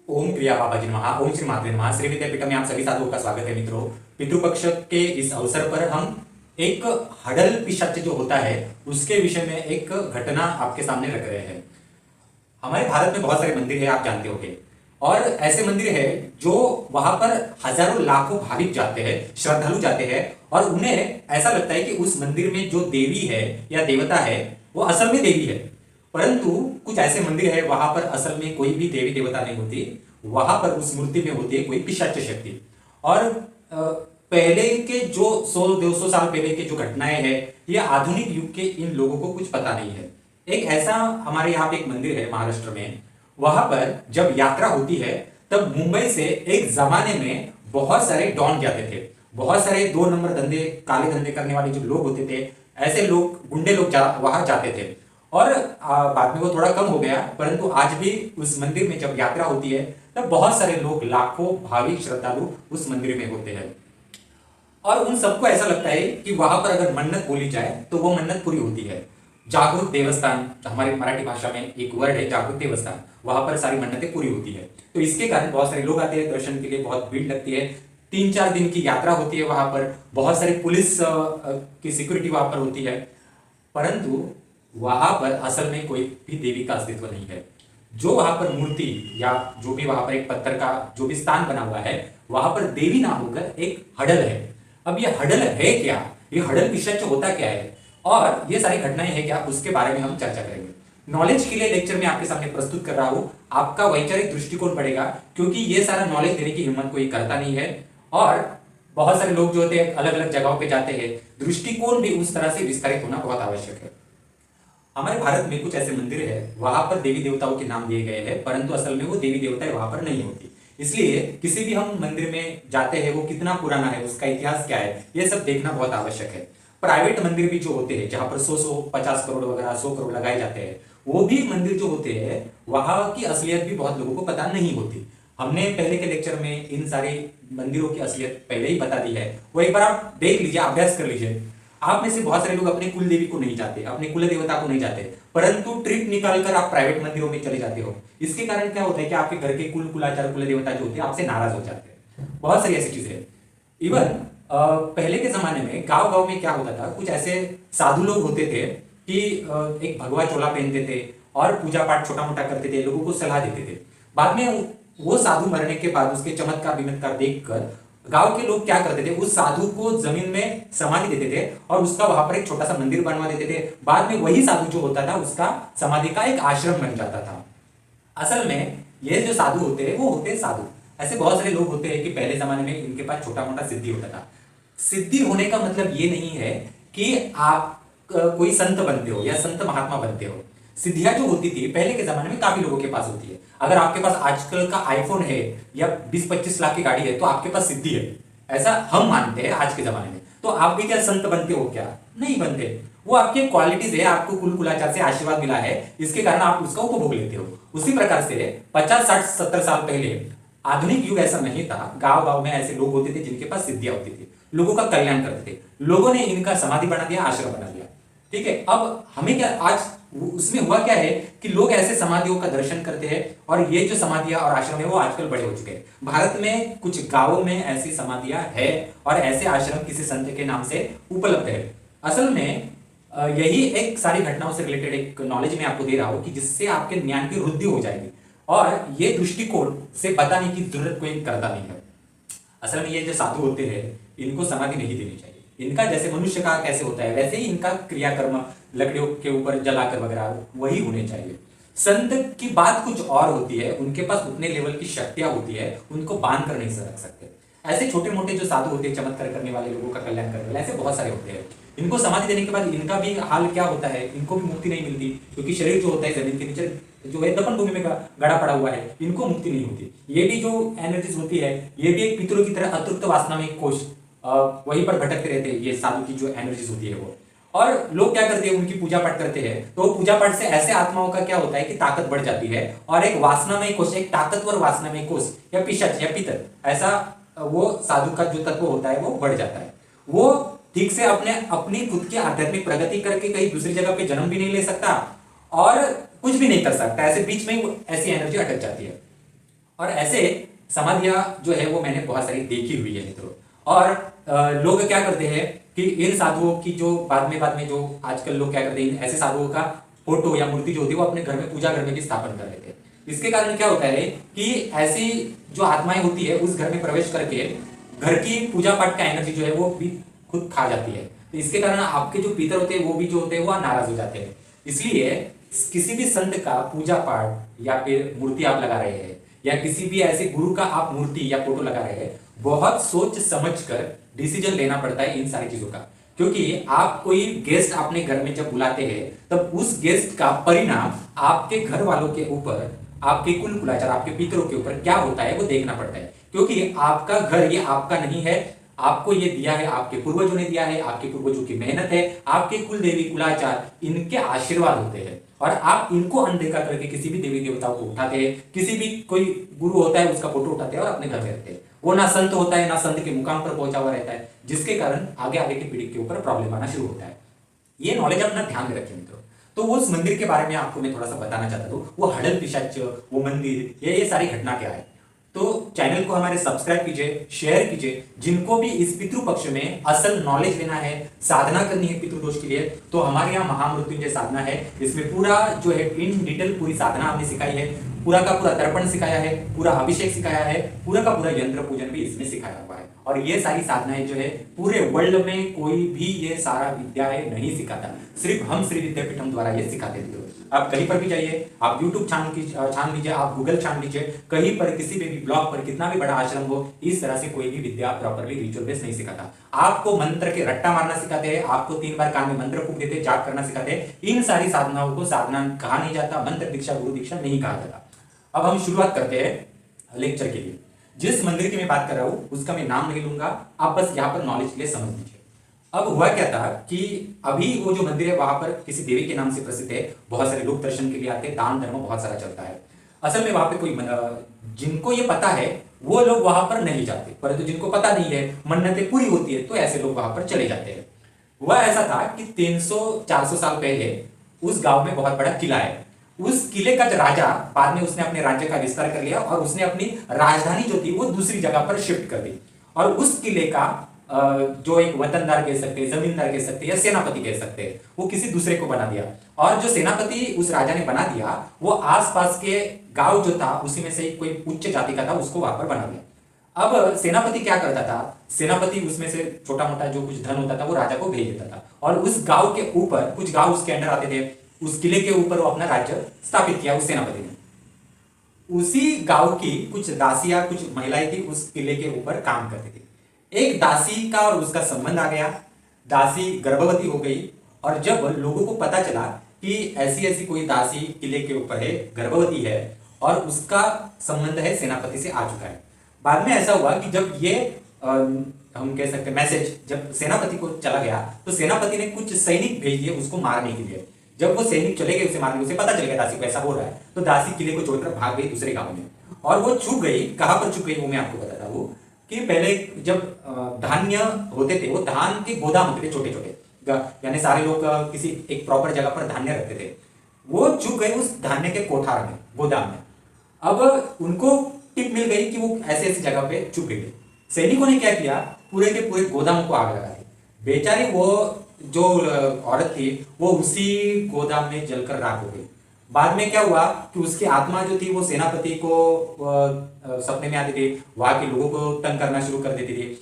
ओम क्रिया बाबाजी नमः। ओम श्री मात्रे नमः। श्री विद्यापीठ में आप सभी साधुओं का स्वागत है मित्रों। पितृपक्ष के इस अवसर पर हम एक हडल पिशाच जो होता है उसके विषय में एक घटना आपके सामने रख रहे हैं। हमारे भारत में बहुत सारे मंदिर है, आप जानते होंगे, और ऐसे मंदिर है जो वहां पर हजारों लाखों भाविक जाते हैं, श्रद्धालु जाते हैं, और उन्हें ऐसा लगता है कि उस मंदिर में जो देवी है या देवता है वो असल में देवी है। परंतु कुछ ऐसे मंदिर है वहां पर असल में कोई भी देवी देवता नहीं होती, वहां पर उस मूर्ति में होती है कोई पिशाच शक्ति। और पहले के जो 100-200 साल पहले के जो घटनाएं हैं, ये आधुनिक युग के इन लोगों को कुछ पता नहीं है। एक ऐसा हमारे यहाँ पे एक मंदिर है महाराष्ट्र में, वहां पर जब यात्रा होती है तब मुंबई से एक जमाने में बहुत सारे डॉन जाते थे, बहुत सारे 2 नंबर धंधे, काले धंधे करने वाले जो लोग होते थे, ऐसे लोग, गुंडे लोग वहां जाते थे। और बाद में वो थोड़ा कम हो गया, परंतु आज भी उस मंदिर में जब यात्रा होती है तब बहुत सारे लोग, लाखों भाविक श्रद्धालु उस मंदिर में होते हैं। और उन सबको ऐसा लगता है कि वहां पर अगर मन्नत बोली जाए तो वो मन्नत पूरी होती है। जागरूक देवस्थान, हमारी मराठी भाषा में एक वर्ड है जागरूक देवस्थान, वहां पर सारी मन्नतें पूरी होती है। तो इसके कारण बहुत सारे लोग आते हैं दर्शन के लिए, बहुत भीड़ लगती है। 3-4 दिन की यात्रा होती है, वहां पर बहुत सारी पुलिस की सिक्योरिटी वहां पर होती है, परंतु वहां पर असल में कोई भी देवी का अस्तित्व नहीं है। जो वहां पर मूर्ति या जो भी वहां पर एक पत्थर का जो भी स्थान बना हुआ है, वहां पर देवी ना होकर एक हडल है। अब ये हडल है क्या, ये हडल पिशाच होता क्या है, और ये सारी घटनाएं है क्या, उसके बारे में हम चर्चा करेंगे। नॉलेज के लिए लेक्चर में आपके सामने प्रस्तुत कर रहा हूं, आपका वैचारिक दृष्टिकोण बढ़ेगा, क्योंकि ये सारा नॉलेज देने की हिम्मत कोई करता नहीं है। और बहुत सारे लोग जो होते हैं अलग अलग जगहों पे जाते हैं, दृष्टिकोण भी उस तरह से विस्तारित होना बहुत आवश्यक है। हमारे भारत में कुछ ऐसे मंदिर है, वहां पर देवी देवताओं के नाम दिए गए हैं, परंतु असल में वो देवी देवताएं वहां पर नहीं होती। इसलिए किसी भी हम मंदिर में जाते हैं, वो कितना पुराना है, उसका इतिहास क्या है, ये सब देखना बहुत आवश्यक है। प्राइवेट मंदिर भी जो होते हैं, जहां पर 100 50 करोड़ वगैरह 100 करोड़ लगाए जाते हैं, वो भी मंदिर जो होते हैं, वहां की असलियत भी बहुत लोगों को पता नहीं होती। हमने पहले के लेक्चर में इन सारे मंदिरों की असलियत पहले ही बता दी है, वो एक बार आप देख लीजिए, अभ्यास कर लीजिए। आप में से बहुत सारे लोग अपने कुल देवी को नहीं जाते, अपने कुल देवता को नहीं जाते, परंतु ट्रिप निकालकर आप प्राइवेट मंदिरों में चले जाते हो। इसके कारण क्या होता है कि आपके घर के कुलाचार, कुल देवता जो होते हैं आपसे नाराज हो जाते हैं। बहुत सारी ऐसी चीजें हैं। इवन पहले के जमाने में गांव गांव में क्या होता था, कुछ ऐसे साधु लोग होते थे कि एक भगवा चोला पहनते थे और पूजा पाठ छोटा मोटा करते थे, लोगों को सलाह देते थे। बाद में वो साधु मरने के बाद उसके चमत्कार विमत्कार देखकर गांव के लोग क्या करते थे, उस साधु को जमीन में समाधि देते थे और उसका वहां पर एक छोटा सा मंदिर बनवा देते थे। बाद में वही साधु जो होता था, उसका समाधि का एक आश्रम बन जाता था। असल में ये जो साधु होते हैं वो होते हैं साधु। ऐसे बहुत सारे लोग होते हैं कि पहले जमाने में इनके पास छोटा मोटा सिद्धि होता था। सिद्धि होने का मतलब ये नहीं है कि आप कोई संत बनते हो या संत महात्मा बनते हो। सिद्धियां जो होती थी पहले के जमाने में काफी लोगों के पास होती है। अगर आपके पास आजकल का आईफोन है या 20-25 लाख की गाड़ी है तो आपके पास सिद्धि है, ऐसा हम मानते हैं आज के जमाने में। तो आप भी क्या संत बनते हो क्या? नहीं बनते। वो आपकी क्वालिटीज है, आपको कुल कुलाचार से आशीर्वाद मिला है, इसके कारण आप उसका उपभोग लेते हो। उसी प्रकार से 50, 60, 70 साल पहले आधुनिक युग ऐसा नहीं था, गांव गांव में ऐसे लोग होते थे जिनके पास सिद्धियां होती थी, लोगों का कल्याण करते थे। लोगों ने इनका समाधि बना दिया, आश्रम बना दिया। ठीक है, अब हमें क्या, आज उसमें हुआ क्या है कि लोग ऐसे समाधियों का दर्शन करते हैं, और ये जो समाधियां और आश्रम है वो आजकल बड़े हो चुके हैं। भारत में कुछ गांवों में ऐसी समाधियां है और ऐसे आश्रम किसी संत के नाम से उपलब्ध है। असल में यही एक सारी घटनाओं से रिलेटेड एक नॉलेज मैं आपको दे रहा हूं कि जिससे आपके ज्ञान की वृद्धि हो जाएगी, और ये दृष्टिकोण से बताने की जरूरत कोई करता नहीं है। असल में ये जो साधु होते हैं इनको समाधि नहीं देनी चाहिए। इनका जैसे मनुष्य का कैसे होता है वैसे ही इनका क्रियाकर्म लकड़ियों के ऊपर जलाकर वगैरह वही होने चाहिए। संत की बात कुछ और होती है, उनके पास उतने लेवल की शक्तियां होती है, उनको बांध कर नहीं रख सकते। ऐसे छोटे मोटे जो साधु होते हैं, चमत्कार करने वाले, लोगों का कल्याण करने वाले, ऐसे बहुत सारे होते हैं। इनको समाधि देने के बाद इनका भी हाल क्या होता है, इनको भी मुक्ति नहीं मिलती, क्योंकि शरीर जो होता है जमीन के नीचे जो है दफन भूमि में गड़ा पड़ा हुआ है, इनको मुक्ति नहीं होती। ये भी जो एनर्जीज होती है, ये भी एक पितरों की तरह अतृप्त वासना में कोष वहीं पर भटकते रहते हैं, ये साधु की जो एनर्जीज होती है वो। और लोग क्या करते हैं, उनकी पूजा पाठ करते हैं, तो पूजा पाठ से ऐसे आत्माओं का क्या होता है कि ताकत बढ़ जाती है, और एक वासनामय कोष, एक ताकतवर वासनामय कोष या पिशाच या पितर, ऐसा वो साधु का जो तत्व होता है वो बढ़ जाता है। वो ठीक से अपनी खुद की आध्यात्मिक प्रगति करके कहीं दूसरी जगह पे जन्म भी नहीं ले सकता और कुछ भी नहीं कर सकता, ऐसे बीच में ऐसी एनर्जी अटक जाती है। और ऐसे समाधियां जो है वो मैंने बहुत सारी देखी हुई है मित्रों। और लोग क्या करते हैं कि इन साधुओं की जो बाद में जो आजकल लोग क्या करते हैं, ऐसे साधुओं का फोटो या मूर्ति जो होती है वो अपने घर में, पूजा घर में भी स्थापन कर लेते हैं। इसके कारण क्या होता है कि ऐसी जो आत्माएं होती है उस घर में प्रवेश करके घर की पूजा पाठ का एनर्जी जो है वो भी खुद खा जाती है। तो इसके कारण आपके जो पितर होते हैं वो भी जो होते हैं वो नाराज हो जाते हैं। इसलिए किसी भी संत का पूजा पाठ या फिर मूर्ति आप लगा रहे हैं या किसी भी ऐसे गुरु का आप मूर्ति या फोटो लगा रहे हैं, बहुत सोच समझ कर डिसीजन लेना पड़ता है इन सारी चीजों का। क्योंकि आप कोई गेस्ट अपने घर में जब बुलाते हैं तब उस गेस्ट का परिणाम आपके घर वालों के ऊपर, आपके कुल कुलाचार, आपके पितरों के ऊपर क्या होता है वो देखना पड़ता है। क्योंकि आपका घर ये आपका नहीं है, आपको ये दिया है, आपके पूर्वजों ने दिया है, आपके पूर्वजों की मेहनत है, आपके कुल देवी कुलाचार इनके आशीर्वाद होते हैं। और आप इनको अनदेखा करके किसी भी देवी देवताओं को उठाते हैं, किसी भी कोई गुरु होता है उसका फोटो उठाते हैं और अपने घर में रखते हैं। वो ना संत होता है ना संत के मुकाम पर पहुंचा हुआ रहता है, जिसके कारण आगे आगे की पीढ़ी के ऊपर प्रॉब्लम आना शुरू होता है। ये नॉलेज अपना ध्यान में रखें मित्रों। तो उस मंदिर के बारे में आपको मैं थोड़ा सा बताना चाहता हूँ, वो हडल पिशाच, वो मंदिर, ये सारी घटना क्या है। तो चैनल को हमारे सब्सक्राइब कीजिए, शेयर कीजिए। जिनको भी इस पितृ पक्ष में असल नॉलेज लेना है, साधना करनी है पितृदोष के लिए, तो हमारे यहाँ महामृत्युंजय साधना है। इसमें पूरा जो है इन डिटेल पूरी साधना हमने सिखाई है, पूरा का पूरा तर्पण सिखाया है, पूरा अभिषेक सिखाया है, पूरा का पूरा यंत्र पूजन भी इसमें सिखाया हुआ है। और ये सारी साधनाएं जो है पूरे वर्ल्ड में कोई भी ये सारा विद्याएं नहीं सिखाता, सिर्फ हम श्री विद्यापीठम द्वारा ये सिखाते थे। आप कहीं पर भी जाइए, आप YouTube छान लीजिए, आप गूगल छान लीजिए, कहीं पर किसी भी ब्लॉग पर कितना भी बड़ा आश्रम हो, इस तरह से कोई भी विद्या प्रॉपरली रिचुअल बेस नहीं सिखाता। आपको मंत्र के रट्टा मारना सिखाते हैं, आपको 3 बार कान में मंत्र फूंक देते, जाप करना सिखाते हैं। इन सारी साधनाओं को साधना कहा नहीं जाता, मंत्र दीक्षा, गुरु दीक्षा नहीं कहा जाता। अब हम शुरुआत करते हैं लेक्चर के लिए। जिस मंदिर की मैं बात कर रहा हूं उसका मैं नाम नहीं लूंगा, आप बस यहां पर नॉलेज के लिए समझ लीजिए। अब हुआ क्या था कि अभी वो जो मंदिर है वहां पर किसी देवी के नाम से प्रसिद्ध है, बहुत सारे लोग दर्शन के लिए आते हैं, दान धर्म बहुत सारा चलता है। असल में वहां पे कोई जिनको ये पता है वो लोग वहां पर नहीं जाते, परंतु जिनको पता नहीं है, मन्नतें पूरी होती है, तो ऐसे लोग वहां पर चले जाते हैं। हुआ ऐसा था कि 300-400 साल पहले उस गांव में बहुत बड़ा किला है। उस किले का जो राजा, बाद में उसने अपने राज्य का विस्तार कर लिया और उसने अपनी राजधानी जो थी वो दूसरी जगह पर शिफ्ट कर दी। और उस किले का जो एक वतनदार कह सकते हैं, जमींदार कह सकते हैं या सेनापति कह सकते हैं, वो किसी दूसरे को बना दिया। और जो सेनापति उस राजा ने बना दिया वो आसपास के गांव जो था उसी में से कोई उच्च जाति का था, उसको वहां पर बना दिया। अब सेनापति क्या करता था, सेनापति उसमें से छोटा मोटा जो कुछ धन होता था वो राजा को भेज देता था। और उस गांव के ऊपर, कुछ गांव उसके अंडर आते थे, उस किले के ऊपर वो अपना राज्य स्थापित किया उस सेनापति ने। उसी गांव की कुछ दासियां, कुछ महिलाएं थी, उस किले के ऊपर काम करती थी। एक दासी का और उसका संबंध आ गया, दासी गर्भवती हो गई। और जब लोगों को पता चला कि ऐसी ऐसी कोई दासी किले के ऊपर है, गर्भवती है और उसका संबंध है सेनापति से आ चुका है, बाद में ऐसा हुआ कि जब ये हम कह सकते हैं मैसेज जब सेनापति को चला गया तो सेनापति ने कुछ सैनिक भेज दिए उसको मारने के लिए। जब वो सैनिक चले गए उसे मारने, उसे पता चल गया दासी को ऐसा हो रहा है, तो दासी किले को छोड़कर भाग गई दूसरे गांव में। और वो छुप गई, कहां पर छुप गई वो मैं आपको बताता हूं कि पहले जब धान्य होते थे, वो धान के गोदाम होते थे छोटे छोटे, यानी सारे लोग किसी एक प्रॉपर जगह पर धान्य रखते थे, वो छुप गए उस धान्य के कोठार में, गोदाम में। अब उनको टिप मिल गई कि वो ऐसे ऐसी जगह पे छुप गई। सैनिकों ने क्या किया, पूरे के पूरे गोदाम को आग लगा दी। बेचारी वो जो औरत थी वो उसी गोदाम में जलकर राख हो गई। बाद में क्या हुआ कि उसकी आत्मा जो थी वो सेनापति को सपने में आती थी, वहां के लोगों को तंग करना शुरू कर देती थी,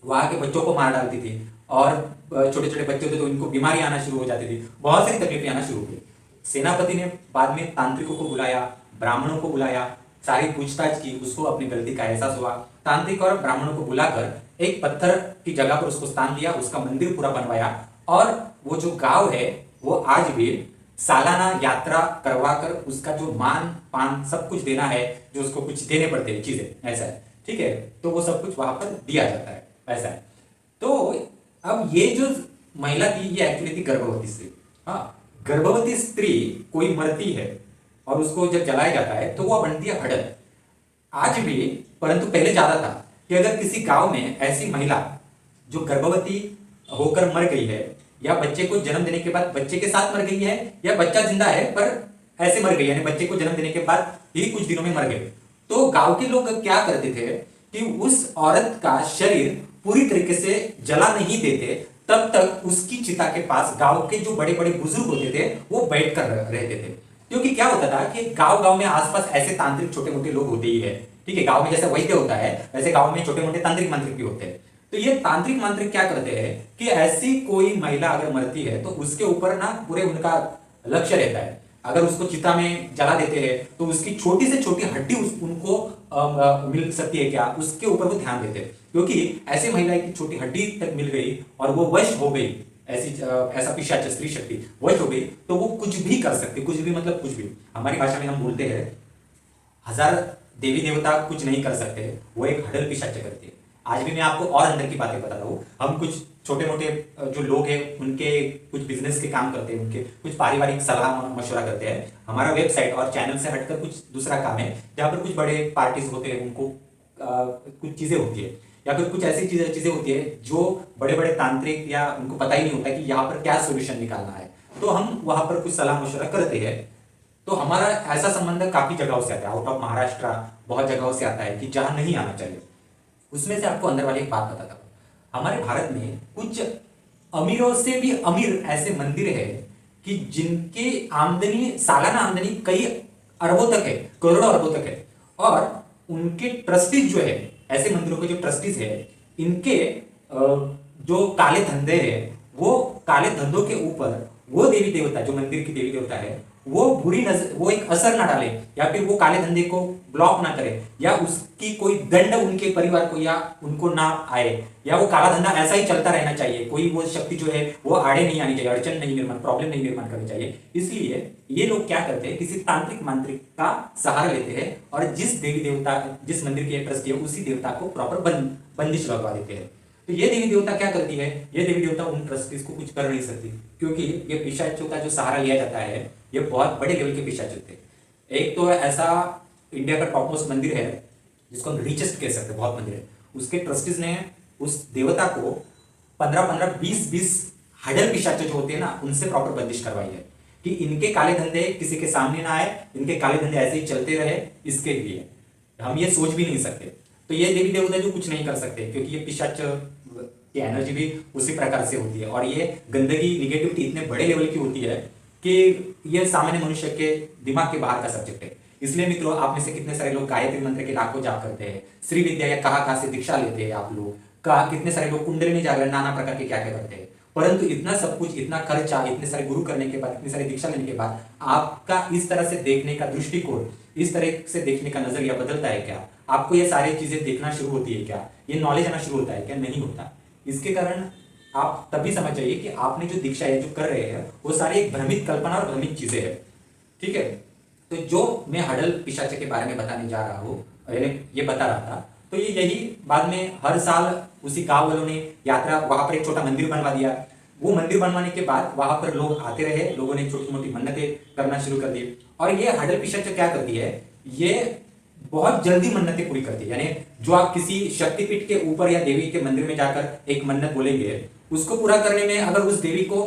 वहां के बच्चों को मार डालती थी। और छोटे छोटे बच्चे होते तो उनको बीमारी आना शुरू हो जाती थी, बहुत सारी तकलीफें आना शुरू हो गई। सेनापति ने बाद में तांत्रिकों को बुलाया, ब्राह्मणों को बुलाया, सारी पूछताछ की, उसको अपनी गलती का एहसास हुआ। तांत्रिक और ब्राह्मणों को बुलाकर एक पत्थर की जगह पर उसको स्थान दिया, उसका मंदिर पूरा बनवाया। और वो जो गांव है वो आज भी सालाना यात्रा करवाकर उसका जो मान पान सब कुछ देना है, जो उसको कुछ देने पड़ते हैं चीजें, ऐसा है, ठीक है, तो वो सब कुछ वहां पर दिया जाता है, ऐसा है। तो अब ये जो महिला थी ये एक्चुअली थी गर्भवती स्त्री। हाँ, गर्भवती स्त्री कोई मरती है और उसको जब जलाया जाता है तो वो बनती है हड़ल, आज भी। परंतु पहले ज्यादा था कि अगर किसी गांव में ऐसी महिला जो गर्भवती होकर मर गई है या बच्चे को जन्म देने के बाद बच्चे के साथ मर गई है या बच्चा जिंदा है पर ऐसे मर गई, यानी बच्चे को जन्म देने के बाद ही कुछ दिनों में मर गए, तो गांव के लोग क्या करते थे कि उस औरत का शरीर पूरी तरीके से जला नहीं देते, तब तक उसकी चिता के पास गांव के जो बड़े बड़े बुजुर्ग होते थे वो बैठ कर रहते थे। क्योंकि क्या होता था कि गांव गांव में आसपास ऐसे तांत्रिक छोटे मोटे लोग होते ही है, ठीक है। गांव में जैसे वैद्य होता है वैसे गांव में छोटे मोटे तांत्रिक मंत्रिक भी होते हैं। तो ये तांत्रिक मंत्रिक क्या करते हैं कि ऐसी कोई महिला अगर मरती है तो उसके ऊपर ना पूरे उनका लक्ष्य रहता है। अगर उसको चिता में जला देते हैं तो उसकी छोटी से छोटी हड्डी उनको मिल सकती है क्या, उसके ऊपर वो ध्यान देते हैं। क्योंकि ऐसी महिला की छोटी हड्डी तक मिल गई और वो वश हो गई, ऐसा पिशाच स्त्री शक्ति वश हो गई, तो वो कुछ भी कर सकती, कुछ भी मतलब कुछ भी। हमारी भाषा में हम बोलते हैं 1000 देवी देवता कुछ नहीं कर सकते, वो एक हडल पिशाच करती है। आज भी मैं आपको और अंदर की बातें बता रहा हूँ। हम कुछ छोटे मोटे जो लोग हैं उनके कुछ बिजनेस के काम करते हैं, उनके कुछ पारिवारिक सलाह मशवरा करते हैं। हमारा वेबसाइट और चैनल से हटकर कुछ दूसरा काम है जहाँ पर कुछ बड़े पार्टीज होते हैं, उनको कुछ चीजें होती है या फिर कुछ ऐसी चीजें होती है जो बड़े बड़े तांत्रिक या उनको पता ही नहीं होता कि यहाँ पर क्या सोल्यूशन निकालना है, तो हम वहां पर कुछ सलाह मशवरा करते हैं। तो हमारा ऐसा संबंध काफी जगहों से आता है, आउट ऑफ महाराष्ट्र बहुत जगहों से आता है कि जहां नहीं आना चाहिए। उसमें से आपको अंदर वाली एक बात बताता हूं। हमारे भारत में कुछ अमीरों से भी अमीर ऐसे मंदिर है कि जिनकी आमदनी, सालाना आमदनी कई अरबों तक है, करोड़ों अरबों तक है। और उनके ट्रस्टीज जो है, ऐसे मंदिरों के जो ट्रस्टीज है, इनके जो काले धंधे है, वो काले धंधों के ऊपर वो देवी देवता, जो मंदिर की देवी देवता है, वो बुरी नजर, वो एक असर ना डाले या फिर वो काले धंधे को ब्लॉक ना करे या उसकी कोई दंड उनके परिवार को या उनको ना आए, या वो काला धंधा ऐसा ही चलता रहना चाहिए, कोई वो शक्ति जो है वो आड़े नहीं आनी चाहिए, अड़चन नहीं निर्माण, प्रॉब्लम नहीं निर्माण करनी चाहिए। इसलिए ये लोग क्या करते हैं, किसी तांत्रिक मांत्रिक का सहारा लेते हैं और जिस देवी देवता, जिस मंदिर की ट्रस्टी है, उसी देवता को प्रॉपर बंदिश लगवा देते हैं। तो ये देवी देवता क्या करती है, ये देवी देवता उन ट्रस्टीज को कुछ कर नहीं सकती, क्योंकि ये पिशाचों का जो सहारा लिया जाता है ये बहुत बड़े लेवल के पिशाच होते हैं। एक तो ऐसा इंडिया का टॉप मोस्ट मंदिर है जिसको हम रिचेस्ट कह सकते हैं, बहुत मंदिर है, उसके ट्रस्टीज ने उस देवता को 15-15, 20-20 हडल पिशाच जो होते हैं ना, उनसे प्रॉपर बंदिश करवाई है कि इनके काले धंधे किसी के सामने ना आए, इनके काले धंधे ऐसे ही चलते रहे, इसके लिए हम ये सोच भी नहीं सकते। तो ये देवी देवता जो कुछ नहीं कर सकते, क्योंकि ये पिशाच की एनर्जी भी उसी प्रकार से होती है और ये गंदगी, निगेटिविटी इतने बड़े लेवल की होती है कि ये सामान्य मनुष्य के दिमाग के बाहर का सब्जेक्ट है। इसलिए मित्रों, आप में से कितने सारे लोग गायत्री मंत्र के लाखों जाप करते हैं, श्री विद्या या कहाँ से दीक्षा लेते हैं आप लोग का, कितने सारे लोग कुंडलिनी जागरण, नाना प्रकार के क्या क्या करते हैं, परंतु इतना सब कुछ, इतना खर्चा, इतने सारे गुरु करने के बाद, इतनी सारी दीक्षा लेने के बाद आपका इस तरह से देखने का दृष्टिकोण, इस तरह से देखने का नजरिया बदलता है क्या? आपको ये सारी चीजें देखना शुरू होती है क्या? ये नॉलेज आना शुरू होता है क्या? नहीं होता। इसके कारण आप तभी समझ जाइए कि आपने जो दीक्षा है, जो कर रहे हैं, वो सारी एक भ्रमित कल्पना और भ्रमित चीजें हैं। ठीक है, तो जो मैं हडल पिशाच के बारे में बताने जा रहा हूँ, ये बता रहा था, तो ये यही बाद में हर साल उसी गांव वालों ने यात्रा, वहां पर एक छोटा मंदिर बनवा दिया। वो मंदिर बनवाने के बाद वहां पर लोग आते रहे, लोगों ने छोटी मोटी मन्नतें करना शुरू कर दी। और ये हडल पिशाच क्या करती है, ये बहुत जल्दी मन्नतें पूरी करती है। यानी जो आप किसी शक्तिपीठ के ऊपर या देवी के मंदिर में जाकर एक मन्नत बोलेंगे, उसको पूरा करने में अगर उस देवी को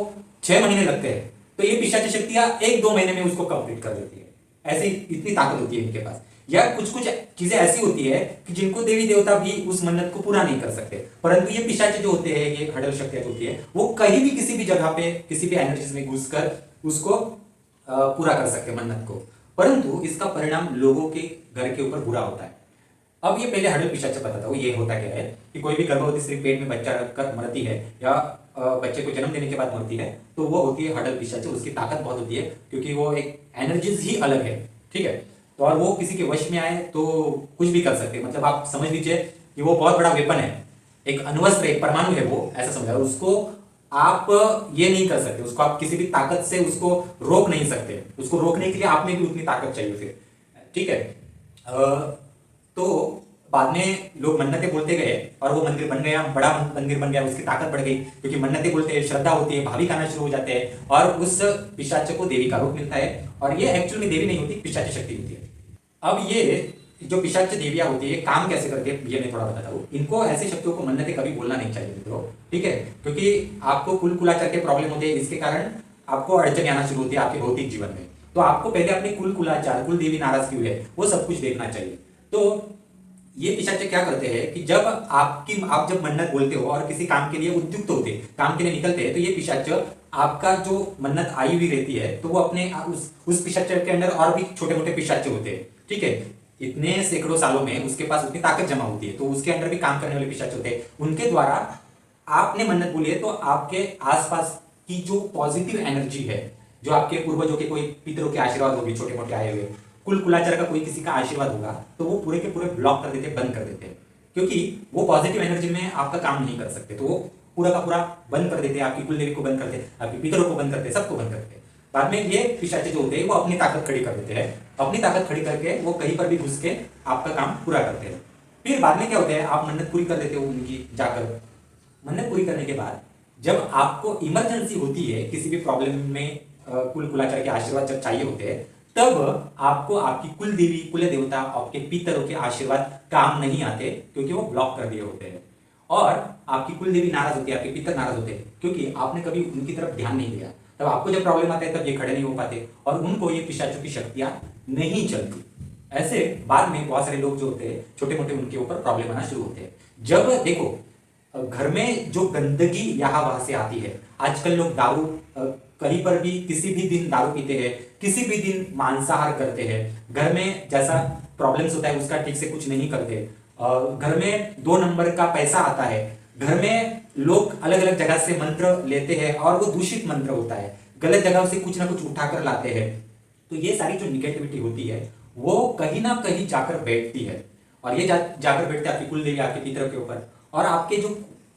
6 महीने लगते हैं, तो ये पिशाच शक्तियां 1-2 महीने में उसको कंप्लीट कर देती है। ऐसी इतनी ताकत होती है इनके पास। या कुछ कुछ चीजें ऐसी होती है कि जिनको देवी देवता भी उस मन्नत को पूरा नहीं कर सकते, परंतु ये पिशाच जो होते हैं, ये हडल शक्तियां होती है, वो कहीं भी किसी भी जगह पे, किसी भी एनर्जी में घुसकर उसको पूरा कर सकते मन्नत को। परंतु इसका परिणाम लोगों के घर के ऊपर बुरा होता है। अब ये पहले हडल पिशाच पता था, वो ये होता क्या है कि कोई भी गर्भवती स्त्री पेट में बच्चा रखकर मरती है या बच्चे को जन्म देने के बाद मरती है, तो वो होती है हडल पिशाच। उसकी ताकत बहुत होती है क्योंकि वो एक एनर्जीज ही अलग है। ठीक है, तो और वो किसी के वश में आए तो कुछ भी कर सकते हैं। मतलब आप समझ लीजिए कि वो बहुत बड़ा वेपन है, एक अण्वस्त्र, एक परमाणु है वो, ऐसा समझा। उसको आप ये नहीं कर सकते, उसको आप किसी भी ताकत से उसको रोक नहीं सकते। उसको रोकने के लिए आप में भी उतनी ताकत चाहिए फिर। ठीक है, तो बाद में लोग मन्नतें बोलते गए और वो मंदिर बन गया, बड़ा मंदिर बन गया, उसकी ताकत बढ़ गई क्योंकि मन्नतें बोलते हैं, श्रद्धा होती है, भाविक आना शुरू हो जाते हैं और उस पिशाच को देवी का रूप मिलता है। और ये एक्चुअल में देवी नहीं होती, पिशाच शक्ति होती है। अब ये जो पिशाच देवियां होती है, काम कैसे करती है ये मैं थोड़ा बताता हूँ। इनको ऐसी शक्तियों को मन्नतें कभी बोलना नहीं चाहिए मित्रों। ठीक है, क्योंकि आपको कुल कुलाचार के प्रॉब्लम होते हैं, इसके कारण आपको अड़चन आना शुरू होती है आपके भौतिक जीवन में। तो आपको पहले अपने कुल कुलाचार, कुल देवी नाराज क्यों है, वो सब कुछ देखना चाहिए। तो ये पिशाच क्या करते हैं कि जब आप जब मन्नत बोलते हो और किसी काम के लिए उद्युक्त होते, काम के लिए निकलते हैं, तो ये पिशाच आपका जो मन्नत आई हुई रहती है तो वो अपने उस पिशाच के अंदर और भी छोटे मोटे पिशाच होते हैं, ठीक है। इतने सैकड़ों सालों में उसके पास उतनी ताकत जमा होती है, तो उसके अंदर भी काम करने वाले पिशाच होते हैं। उनके द्वारा आपने मन्नत बोली है तो आपके आसपास की जो पॉजिटिव एनर्जी है, जो आपके पूर्वजों के कोई पितरों के आशीर्वाद होगी, छोटे मोटे आए हुए कुल कुलाचार का कोई किसी का आशीर्वाद होगा, तो वो पूरे के पूरे ब्लॉक कर देते, बंद कर देते हैं, क्योंकि वो पॉजिटिव एनर्जी में आपका काम नहीं कर सकते, तो वो पूरा का पूरा बंद कर देते हैं। आपकी कुल देवी को बंद करते, आपके पितरों को बंद करते, सबको बंद करते। बाद में ये पिशाच जो होते हैं वो अपनी ताकत खड़ी कर देते हैं, अपनी ताकत खड़ी करके वो कहीं पर भी घुस के आपका काम पूरा करते हैं। फिर बाद में क्या होता है, आप मन्नत पूरी कर देते हो उनकी जाकर। मन्नत पूरी करने के बाद जब आपको इमरजेंसी होती है, किसी भी प्रॉब्लम में कुल कुलाचार के आशीर्वाद जब चाहिए होते हैं, तब आपको आपकी कुल देवी, कुल देवता, आपके पितरों के आशीर्वाद काम नहीं आते, क्योंकि वो ब्लॉक कर दिए होते हैं। और आपकी कुल देवी नाराज होती है, आपके पितर नाराज होते हैं, क्योंकि आपने कभी उनकी तरफ ध्यान नहीं दिया। तब आपको जब प्रॉब्लम आता है तब ये खड़े नहीं हो पाते और उनको ये पिशाचों की शक्तियां नहीं चलती। ऐसे बाद में बहुत सारे लोग जो होते हैं छोटे मोटे, उनके ऊपर प्रॉब्लम आना शुरू होते हैं। जब देखो घर में जो गंदगी यहाँ वहां से आती है, आजकल लोग दारू कहीं पर भी किसी भी दिन दारू पीते हैं, किसी भी दिन मांसाहार करते हैं, घर में जैसा प्रॉब्लम्स होता है उसका ठीक से कुछ नहीं करते, घर में 2 नंबर का पैसा आता है, घर में लोग अलग अलग जगह से मंत्र लेते हैं और वो दूषित मंत्र होता है, गलत जगह से कुछ ना कुछ उठाकर लाते हैं। तो ये सारी जो निगेटिविटी होती है वो कहीं ना कहीं जाकर बैठती है, और ये जाकर बैठते आपकी कुल देवी, आपके पितर के ऊपर, और आपके जो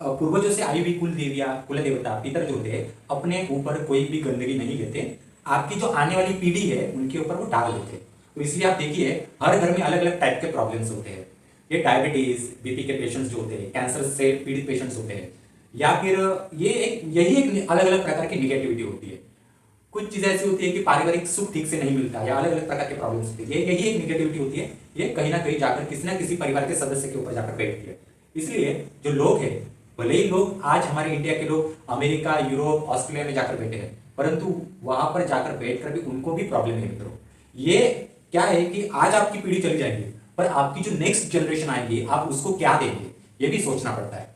पूर्वजों से आई हुई कुल देवियां, कुल देवता, पितर जो होते हैं अपने ऊपर कोई भी गंदगी नहीं लेते, आपकी जो आने वाली पीढ़ी है उनके ऊपर वो डाल देते हैं। तो इसलिए आप देखिए हर घर में अलग अलग टाइप के प्रॉब्लम्स होते हैं। ये डायबिटीज, बीपी के पेशेंट्स जो होते हैं, कैंसर से पीड़ित पेशेंट्स होते हैं, या फिर यही एक अलग अलग प्रकार की निगेटिविटी होती है। कुछ चीजें ऐसी होती है कि पारिवारिक सुख ठीक से नहीं मिलता, या अलग अलग प्रकार के प्रॉब्लम्स होते हैं, यही एक निगेटिविटी होती है। ये कहीं ना कहीं जाकर किसी ना किसी परिवार के सदस्य के ऊपर जाकर बैठती है। इसलिए जो लोग हैं, भले ही लोग आज हमारे इंडिया के लोग अमेरिका, यूरोप, ऑस्ट्रेलिया में जाकर बैठे हैं, परंतु वहां पर जाकर बैठकर भी उनको भी प्रॉब्लम है मित्रों। ये क्या है कि आज आपकी पीढ़ी चली जाएगी, पर आपकी जो नेक्स्ट जनरेशन आएगी आप उसको क्या देंगे, ये भी सोचना पड़ता है।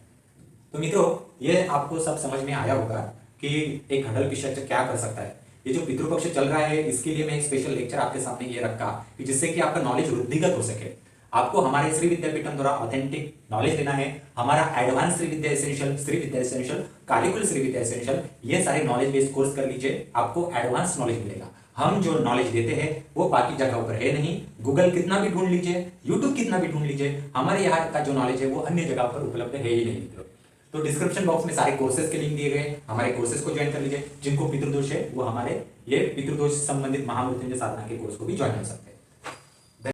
तो मित्रों ये आपको सब समझ में आया होगा कि एक हडल पिशाच क्या कर सकता है। ये जो पितृपक्ष चल रहा है इसके लिए मैं एक स्पेशल लेक्चर आपके सामने ये रखा कि जिससे कि आपका नॉलेज वृद्धिगत हो सके। आपको हमारे श्री विद्यापीठम द्वारा ऑथेंटिक नॉलेज देना है। हमारा एडवांस श्री विद्या एसेंशियल, कार्यकुल श्री विद्या एसेंशियल, ये सारे नॉलेज बेस्ड कोर्स कर लीजिए, आपको एडवांस नॉलेज मिलेगा। हम जो नॉलेज देते हैं वो बाकी जगहों पर है नहीं। गूगल कितना भी ढूंढ लीजिए, यूट्यूब कितना भी ढूंढ लीजिए, हमारे यहाँ का जो नॉलेज है वो अन्य जगह पर उपलब्ध है ही नहीं मित्रों। तो डिस्क्रिप्शन बॉक्स में सारे कोर्सेज के लिंक दिए गए, हमारे कोर्सेज को ज्वाइन कर लीजिए। जिनको पितृदोष है वो हमारे ये पितृदोष संबंधित महामृत्युंजय साधना के कोर्स को भी ज्वाइन कर सकते हैं।